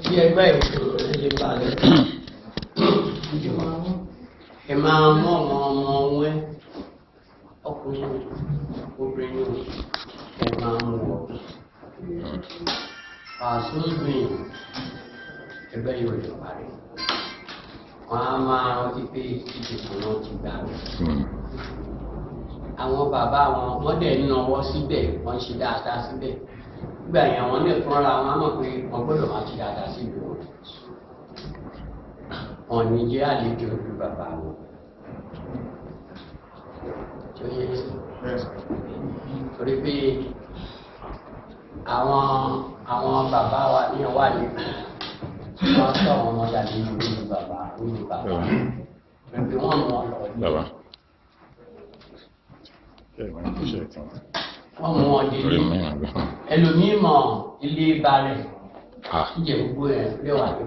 Tí ẹgbẹ́ ìṣòro lè balẹ̀, ẹ máa mọ́ ọmọ wẹ́ ọkùnrin obìnrin ẹ máa mú ọ. Àṣùgbìn ẹgbẹ́ yóò lè parí. Wọ́n á máa rántí pé ìdìbò náà ti gbà mí. Àwọn bàbá wọn dẹ̀ ń náwó síbẹ̀, wọ́n ń ṣe dáadáa síbẹ̀. Nígbà yẹn àwọn lè fúnra wọn á mọ̀ pé wọ́n gbọ́dọ̀ máa ṣe dáadáa síbi wọn. Wọ́n ní jẹ́ àlejò ojú bàbá wọn. Tó yẹ torí pé àwọn bàbá wa ní ọwá ní wọ́n sọ àwọn ọmọ jáde nínú bàbá pẹ̀lú wọ́n mú ọ lọ ní wọ́n mú ọ délé ẹlòmíì mọ̀ ilé balẹ̀ jíjẹ gbogbo ẹ̀ lẹ́wà lé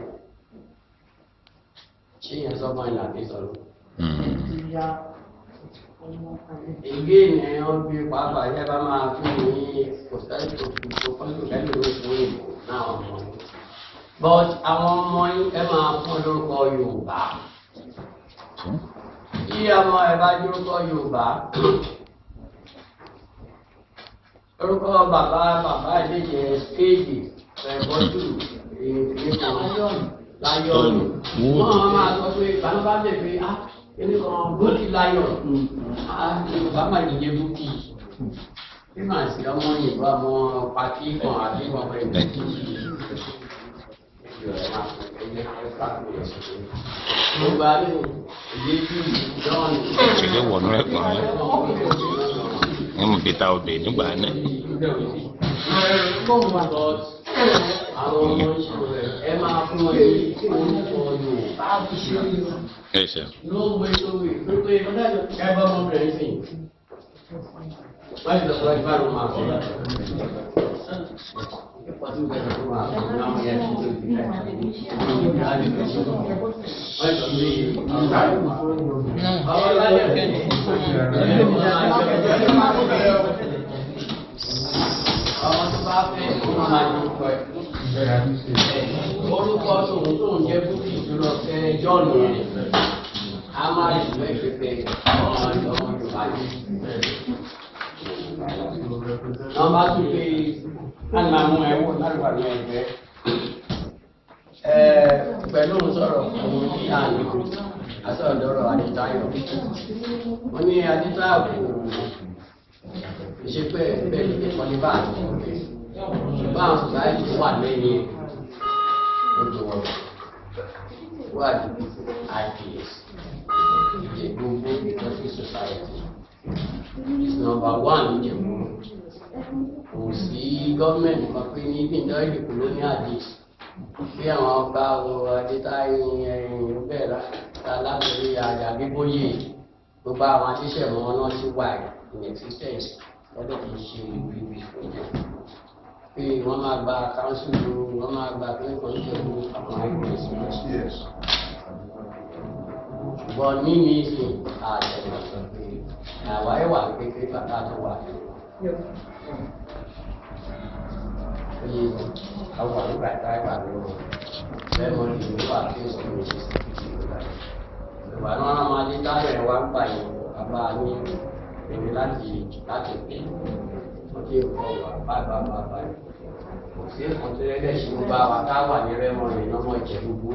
ṣé yẹn sọ́gbọ́n ìlà bí sọ̀rọ̀ èyí ni wọ́n bí pàápàá yẹ bá máa fún ní kòsẹ́tò fọ́tò lẹ́nu oṣù ìbò náà ọmọ yìí but àwọn ọmọ yìí ẹ máa fún lórúkọ Yorùbá tí ọmọ ẹ bá lórúkọ Yorùbá orúkọ bàbá ìdíje stéèjì ẹ̀bọ́jú láyọ̀nù wọ́n máa sọ pé ìbánu bá bẹ̀ pé ẹni kan bókì láyọ̀ Yorùbá máa yìí bókì bí màá sí ọmọ Yorùbá mọ pàtí kan àti kan pẹ̀lú bókì Yorùbá ní ìdíjú ìjọ́ọ̀nù ìṣẹ̀lẹ̀ wọ̀nú ẹ̀kọ́ rẹ̀ wọ́n mú pété ọbẹ̀ nígbà náà. àwọn ọmọ ìṣòro ẹ máa fún ọ ní orúkọ Yorùbá ẹ ṣe. lówó ìṣòwò pé ẹ bá ọmọ rẹ sìn wọ́n ti sọ pé báwo máa fi ìpàdé ìgbà tó máa fi náà yẹ kí ló ti ká ìgbà tó wọ́n sọ pé ọwọ́ láyé kẹ́ni ọmọ tó bá fẹ́ kó máa ní ọkọ ẹ̀ orúkọ tó ń jẹ́ búkì jùlọ fẹ́ jọ́ọ̀nù rẹ̀ a máa lè lọ ìpẹ́pẹ́ ọmọ Yorùbá yìí. wọ́n bá tún pé láti máa mú ẹ̀wọ̀n láti wà ní ẹgbẹ́ pẹ̀lú sọ̀rọ̀ fún ní àná asọ̀dọ̀rọ̀ Adétáyọ̀ wọ́n ní Adétáyọ̀ kò ìṣepẹ́ bẹ́ẹ̀ ní ìkọ́ni bá àti ọ̀gbẹ́ ṣùgbọ́n àwọn sọ̀sáìtì wà lẹ́yìn lójú wọn wà ní IPS Ìjẹ̀bú Country Society is number 1 ní Ìjẹ̀bú kò sí gọ́ọ̀mẹ̀ntì kan pé ní ìpínlẹ̀ èdè colonial days bí àwọn ọba Adétáyọ̀ ẹ̀yìn bẹ́ẹ̀ lábẹ́rẹ́ Àjàgbébóyè gbogbo àwọn atíṣẹ̀mọ́ náà ti wà in existence lọ́dọ̀ tó ṣe ìbí fún ìjọ pé wọ́n máa gba káńsìlì wọ́n máa gba pínpín ìjọba àwọn ẹgbẹ́ ṣùgbọ́n nínú ìsìn àtẹ̀lẹ̀ sọ pé àwa ẹ̀wà kékeré bàtà tó wà ní àwọn àlùkò àtàwà lọ́wọ́ lẹ́mọ̀ ní ìlú àti ìṣòro ìgbà náà máa dé táyà wá ń pààyàn bàbá ní èmi láti pè wọ́n tí ó kọ́ wà bàbá kò sí ẹ̀kọ́ tó rẹ́gẹ́ ṣe ń bá wa táwà ní rẹ́mọ̀ rẹ̀ lọ́mọ ìjẹ́ gbogbo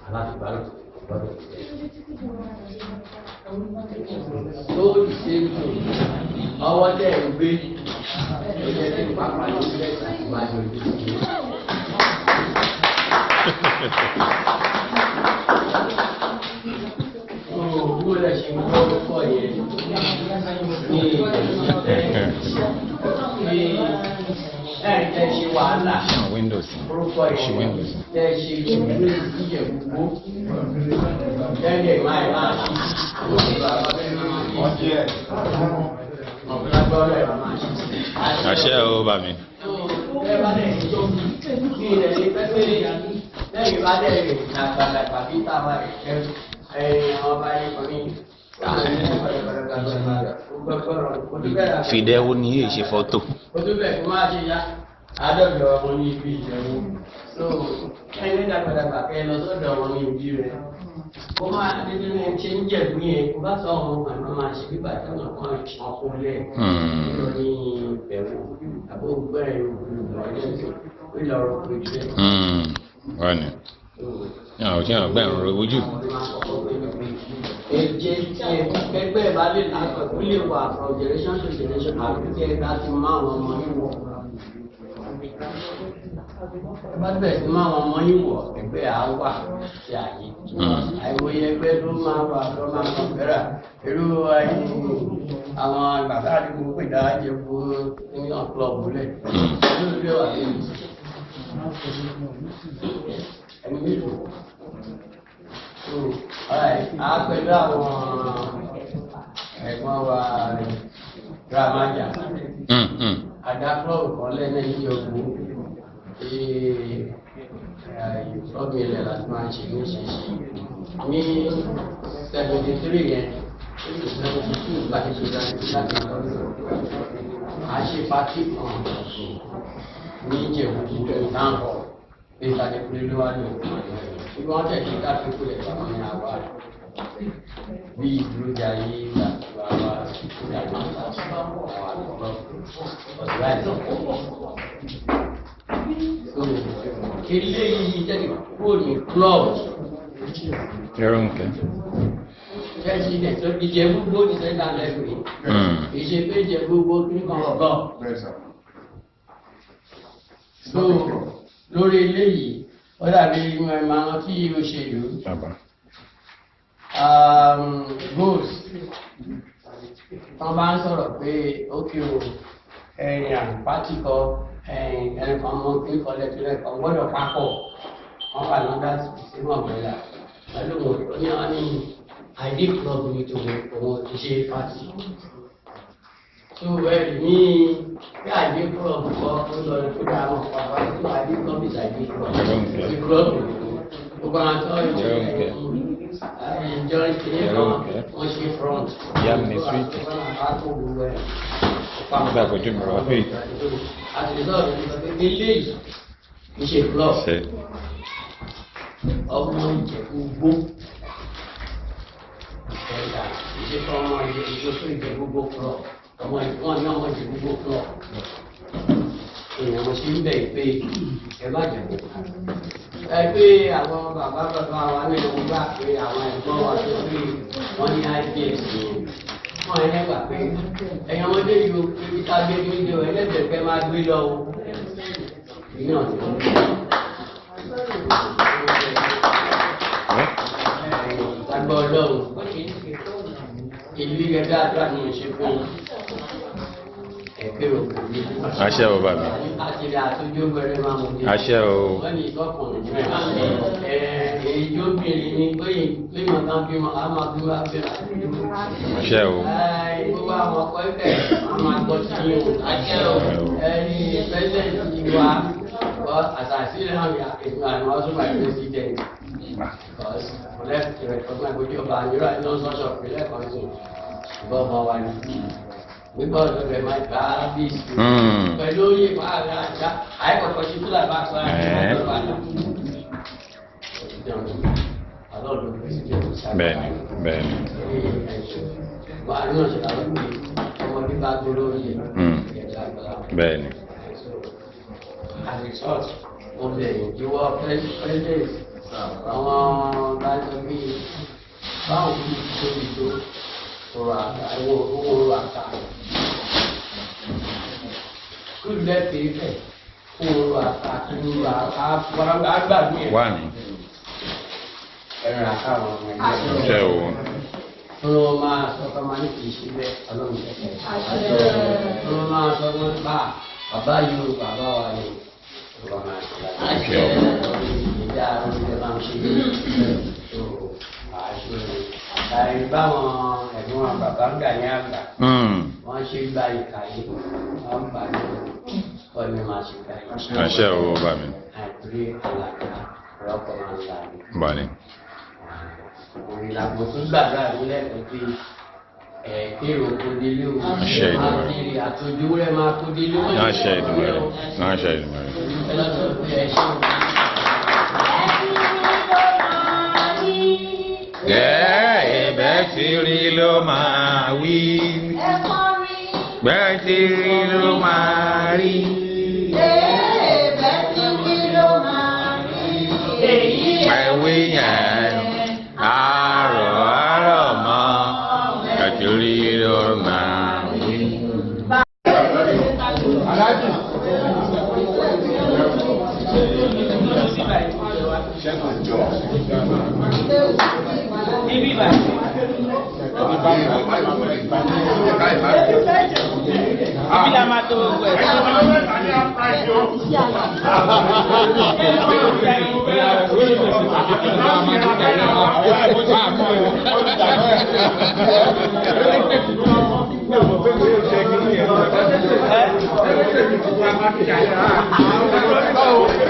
aláàtìgbà lọ́dọ̀ tó ṣe ń dùn ọwọ́ tẹ̀ ń gbé ẹ̀jẹ̀ tí pápá ní ilé ìgbàjọ ìdíje. Bí ó lè ṣe ń gbọ́ orúkọ yẹn ní ẹ̀ẹ́dẹ̀ ṣe wàhálà orúkọ yẹn tẹ́ ṣe ìwé ìdíje gbogbo tẹ́lẹ̀ máa ṣe àṣẹ o bà mí. lẹ́yìn bá dẹ̀ àgbàlagbà bí táwa ọba ẹ̀kọ́ni fìdẹ́wó ni yìí ṣe fọ́tò. o tún bẹ̀ kó máa ṣe ya àádọ́jọ ọmọ ní ibi ìjẹun so ẹni dàgbàdàgbà kẹ lọ sọ́dọ̀ ọmọ ní ibi rẹ̀ kó máa nínú ṣe ń jẹ̀bú yẹn kó bá sọ ọmọ àmọ́ máa ṣe bí bàtà náà kan ọkùnrin lẹ̀ ní ìbẹ̀wò àbó gbẹ̀rẹ̀ olùgbọ̀ọ́lẹ̀ ó lọ rọ̀ pé jẹ́. wọ́n ní àwọn tí wọ́n gbẹ̀rún rẹ̀ ojú. Èjè tí ẹgbẹ́ bá lè lápẹ̀ kó lè wà from generation to generation àti tí ẹgbẹ́ ti máa wọn ọmọ yìí wọ̀. Bá bẹ̀rẹ̀ sí máa wọn ọmọ yìí wọ̀ ẹgbẹ́ à wà sí àyè. Àìmọye ẹgbẹ́ ló máa wà ló máa kàn fẹ́rà. Irú àwọn bàbá àdúgbò pè dá jẹ fún union club lẹ̀. Lórí wà lẹ́yìn. Ẹni méjì. A pẹ̀lú àwọn ẹ̀gbọ́n wa Ramaja. Adáklọ́ọ̀bù kan lẹ́nà ní ogun ìfọ́gbìn ilẹ̀ láti máa ṣe ní ṣeṣe. Ní 73 yẹn, 72 láti ṣe láti lọ́dún. A ṣe pàtí kan ní Ìjẹ̀bú ìdáhùn ìtàgé pẹ̀lú wà ní ìwọ́n tẹ̀lé káàkiri kúlẹ̀ àwọn ní àwà bí ìdúró jayé ìgbàgbà wà ìgbàgbà àwọn àgbọ̀gbọ̀ ọ̀sùláìsì. Ilé yìí jẹ́ kó ní club. Yẹ́rọ nǹkan. President tó ìjẹ́ gbogbo ní sẹ́ńtà lẹ́gbẹ̀ẹ́. Ìṣe pé ìjẹ́ gbogbo ní kan ọ̀gọ́. Lórí eléyìí ó dàbí ìmọ̀ tí ó ṣe lò goals wọ́n bá ń sọ̀rọ̀ pé ó kí o ẹ̀yìn àpáti kọ ẹnìkan mọ́ kí kọlẹ̀tìlẹ̀ kan gbọ́dọ̀ papọ̀ wọ́n wà lọ́dá sínú ọ̀gbẹ̀lá pẹ̀lú ní wọ́n ní ID club ní tòun òun ti ṣe pàtì tó ẹ̀rì ní bí ID club kọ́ ó lọ rí fúdà àwọn pàpà tó ID club is ID club the club gbogbo àwọn tó ń jẹ́ ìjọ ìkíní kan wọ́n ṣe front ìyá mi sweet nígbà kojú mi wá fèyí. àti ìsọ̀rọ̀ eléyìí ìṣe club ọmọ Ìjẹ̀bú-Igbó ẹ̀dá ìṣe fún ọmọ Ìjẹ̀bú-Igbó club ọmọ ìfọ́n ní ọmọ Ìjẹ̀bú-Igbó club èèyàn mo ṣe ń bẹ̀ pé ẹ bá jẹ̀bú ẹ pé àwọn bàbá wa ní ẹ̀wọ̀n gbà pé àwọn ẹ̀gbọ́n wa tó pé wọ́n ní IPS wọ́n ẹ̀ gbà pé ẹ̀yàn ọmọdé yìí ibi tá a gbé ní ìjọ ẹlẹ́gbẹ̀ẹ́ máa gbé lọ o ìyàn tó ń lágbọ́ ọlọ́run ìlú yẹn dáadáa ní ìṣe fún ẹgbẹ́ òkú ní àṣẹ o bàbá àtìlẹ̀ àtúnjú gbẹrẹ máa mú ní àṣẹ o wọ́n ní ìtọ́kùnrin èyí tó bèèrè ní pé mọ̀tán bí mọ̀ á máa bí wá bẹ̀rẹ̀ àṣẹ o gbogbo àwọn ọkọ̀ ẹ̀fẹ̀ a máa gbọ́ sí i o àṣẹ o ẹni pẹ́sẹ̀ntì wa àtàsílẹ̀ hàn ìgbà àwọn ọdún by president because left ìrẹ̀kọ́gbọ́n ìgbójú ọba àyíra iná sọ́ṣọ̀ ìpínlẹ̀ kan sí ìbọn ọmọ wa ní gbígbọ́ ọ̀dọ́ rẹ̀ máa gbá bíìsì pẹ̀lú oyè pààrọ̀ àjá àìkọ̀kọ̀ sí tó làbá àpá bẹ́ẹ̀ni bẹ́ẹ̀ni wà ní ọ̀sẹ̀ àwọn ìgbé ọmọdé bá gbóró oyè bẹ́ẹ̀ni as a result mo bẹ̀rẹ̀ ìwọ president àwọn bájọ́ bí báwo ní tóbi tó owó àká kúrò lẹ́pẹ̀ẹ́ fẹ́ owó àká owó àká gbàgbé ẹ̀ wà ní ẹ̀rọ àká àwọn ọmọ ẹgbẹ́ àṣẹ o tó máa sọ fún ọmọ ní kìí ṣe bẹ́ẹ̀ ọlọ́run tó máa sọ fún bàbá yìí bàbá wa ni àṣẹ o ìjà oúnjẹ máa ń ṣe tó àṣẹ àì báwọn ẹ̀gbọ́n bàbá ń gà ní àgbà wọ́n ṣe gba ìkàyé wọ́n gbà ní ọ̀nà máa ṣe gbà yìí. àṣẹ o bá mi. àìpé àlàkà rọ́pò máa ń là ní. bá ní. ìlànà tó gbàgbà ní lẹ́ẹ̀kan pé Kéèrò kó délé o. Àṣẹ Èdùmàrè. Máa kiri àtọ́jú rẹ̀ máa kó délé o. Àṣẹ Èdùmàrè. Àṣẹ Èdùmàrè. Ẹ lọ sọ pé ẹ ṣe o. Bẹ́ẹ̀ ti rí ló máa wí. Bẹ́ẹ̀ ti rí ló máa rí. Ẹ̀wí yẹn àárọ̀ mọ́. Bẹ́ẹ̀ ti rí ló máa wí. Ẹ